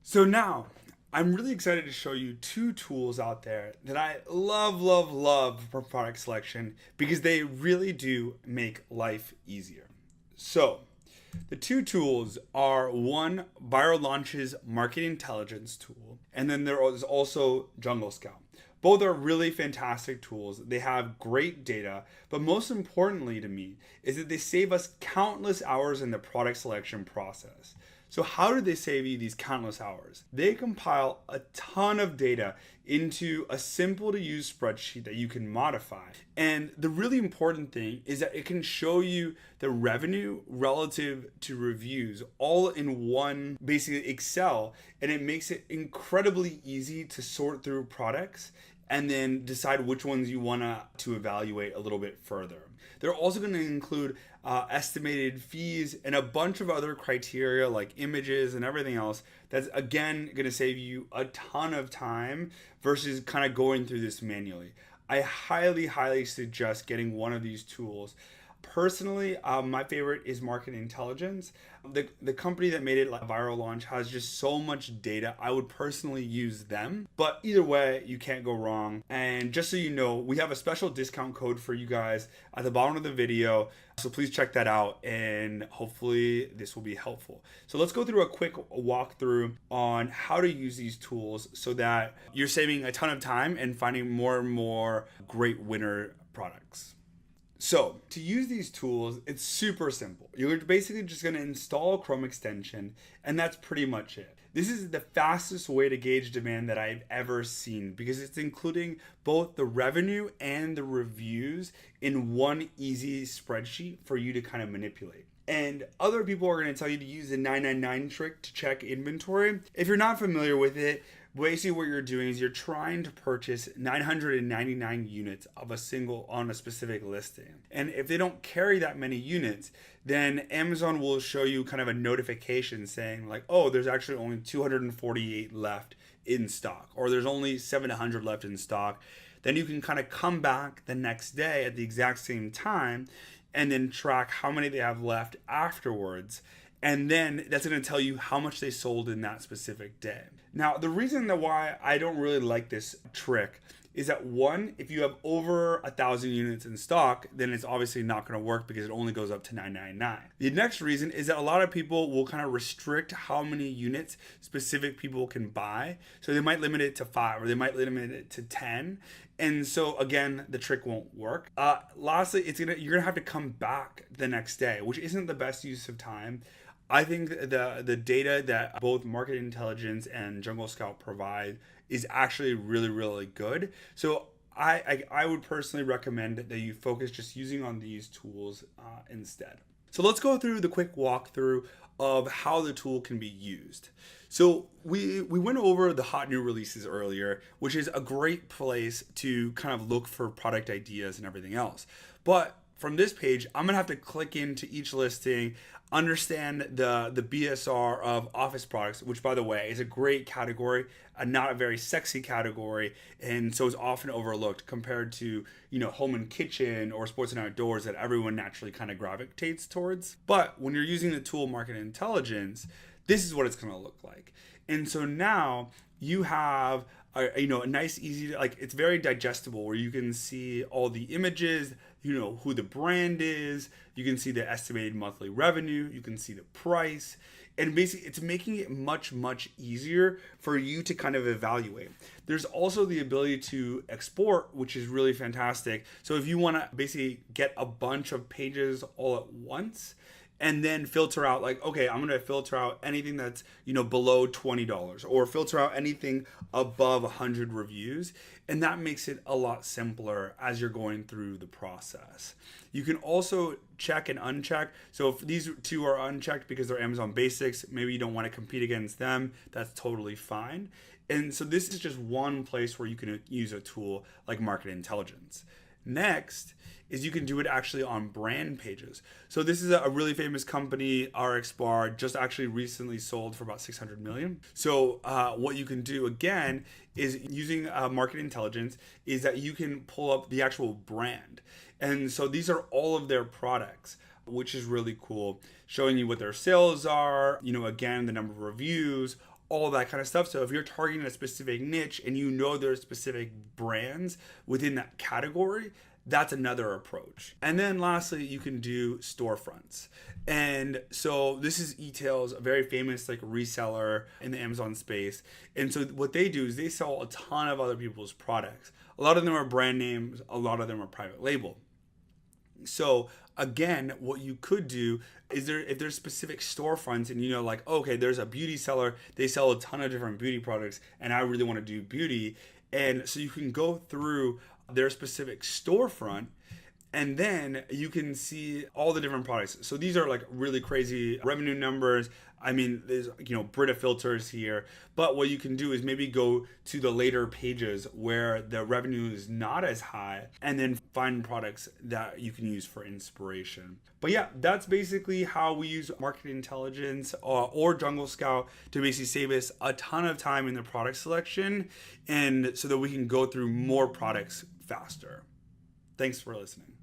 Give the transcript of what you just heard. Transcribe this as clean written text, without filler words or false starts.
So now, I'm really excited to show you two tools out there that I love, love, love for product selection because they really do make life easier. So, the two tools are one, Viral Launch's market intelligence tool, and then there is also Jungle Scout. Both are really fantastic tools. They have great data, but most importantly to me is that they save us countless hours in the product selection process. So how do they save you these countless hours? They compile a ton of data into a simple to use spreadsheet that you can modify. And the really important thing is that it can show you the revenue relative to reviews all in one basically Excel, and it makes it incredibly easy to sort through products and then decide which ones you want to evaluate a little bit further. They're also going to include estimated fees and a bunch of other criteria like images and everything else that's again going to save you a ton of time versus kind of going through this manually. I highly, highly suggest getting one of these tools. Personally, my favorite is Market Intelligence. The company that made it, like Viral Launch, has just so much data. I would personally use them, but either way, you can't go wrong. And just so you know, we have a special discount code for you guys at the bottom of the video, so please check that out, and hopefully this will be helpful. So let's go through a quick walkthrough on how to use these tools so that you're saving a ton of time and finding more and more great winner products. So to use these tools, it's super simple. You're basically just going to install a Chrome extension, and that's pretty much it. This is the fastest way to gauge demand that I've ever seen because it's including both the revenue and the reviews in one easy spreadsheet for you to kind of manipulate. And other people are going to tell you to use the 999 trick to check inventory. If you're not familiar with it, basically what you're doing is you're trying to purchase 999 units of a single on a specific listing. And if they don't carry that many units, then Amazon will show you kind of a notification saying like, oh, there's actually only 248 left in stock, or there's only 700 left in stock. Then you can kind of come back the next day at the exact same time and then track how many they have left afterwards. And then that's going to tell you how much they sold in that specific day. Now, the reason that why I don't really like this trick is that one, if you have over 1,000 units in stock, then it's obviously not going to work because it only goes up to 999. The next reason is that a lot of people will kind of restrict how many units specific people can buy. So they might limit it to 5 or they might limit it to 10. And so again, the trick won't work. Lastly, you're gonna have to come back the next day, which isn't the best use of time. I think the data that both Market Intelligence and Jungle Scout provide is actually really, really good. So I would personally recommend that you focus just using on these tools instead. So let's go through the quick walkthrough of how the tool can be used. So we went over the hot new releases earlier, which is a great place to kind of look for product ideas and everything else. But from this page, I'm gonna have to click into each listing, understand the BSR of office products, which by the way is a great category, not a very sexy category, and so is often overlooked compared to home and kitchen or sports and outdoors that everyone naturally kind of gravitates towards. But when you're using the tool Market Intelligence, this is what it's gonna look like. And so now you have a nice, easy, like it's very digestible where you can see all the images, who the brand is, you can see the estimated monthly revenue, you can see the price, and basically it's making it much, much easier for you to kind of evaluate. There's also the ability to export, which is really fantastic. So if you want to basically get a bunch of pages all at once, and then filter out like, okay, I'm gonna filter out anything that's below $20 or filter out anything above 100 reviews, and that makes it a lot simpler as you're going through the process. You can also check and uncheck. So if these two are unchecked because they're Amazon basics, maybe you don't want to compete against them, that's totally fine. And so this is just one place where you can use a tool like Market Intelligence. Next is you can do it actually on brand pages. So this is a really famous company, RxBar, just actually recently sold for about 600 million. So what you can do again is using Market Intelligence is that you can pull up the actual brand. And so these are all of their products. which is really cool, showing you what their sales are, again, the number of reviews, all that kind of stuff. So if you're targeting a specific niche and there's specific brands within that category, that's another approach. And then lastly, you can do storefronts. And so this is eTails, a very famous reseller in the Amazon space. And so what they do is they sell a ton of other people's products. A lot of them are brand names, a lot of them are private label. So again, what you could do is if there's specific storefronts and okay, there's a beauty seller, they sell a ton of different beauty products and I really want to do beauty. And so you can go through their specific storefront and then you can see all the different products. So these are really crazy revenue numbers. I mean, there's Brita filters here, but what you can do is maybe go to the later pages where the revenue is not as high and then find products that you can use for inspiration. But yeah, that's basically how we use market intelligence or Jungle Scout to basically save us a ton of time in the product selection and so that we can go through more products faster. Thanks for listening.